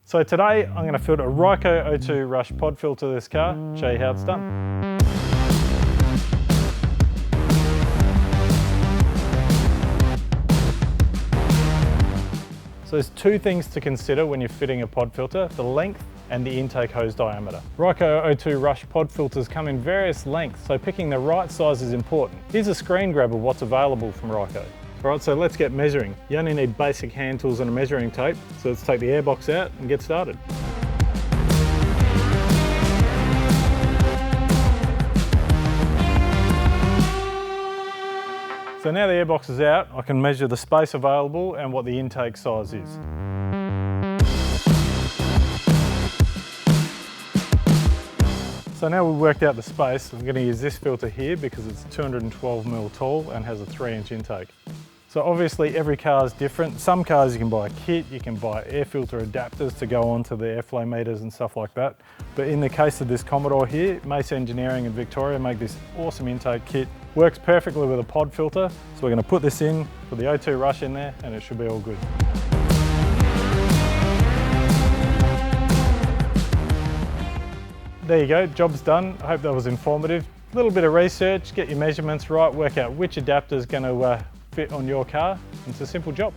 So today I'm going to filter a Ryco O2 Rush pod filter this car, show you how it's done. So there's two things to consider when you're fitting a pod filter, the length and the intake hose diameter. Ryco O2 Rush pod filters come in various lengths, so picking the right size is important. Here's a screen grab of what's available from Ryco. Alright, so let's get measuring. You only need basic hand tools and a measuring tape, so let's take the airbox out and get started. So now the airbox is out, I can measure the space available and what the intake size is. So now we've worked out the space, I'm going to use this filter here because it's 212mm tall and has a 3-inch intake. So obviously every car is different. Some cars you can buy a kit, you can buy air filter adapters to go onto the airflow meters and stuff like that. But in the case of this Commodore here, Mace Engineering in Victoria make this awesome intake kit. Works perfectly with a pod filter. So we're going to put this in, put the O2 Rush in there, and it should be all good. There you go, job's done. I hope that was informative. A little bit of research, get your measurements right, work out which adapter is going to fit on your car. It's a simple job.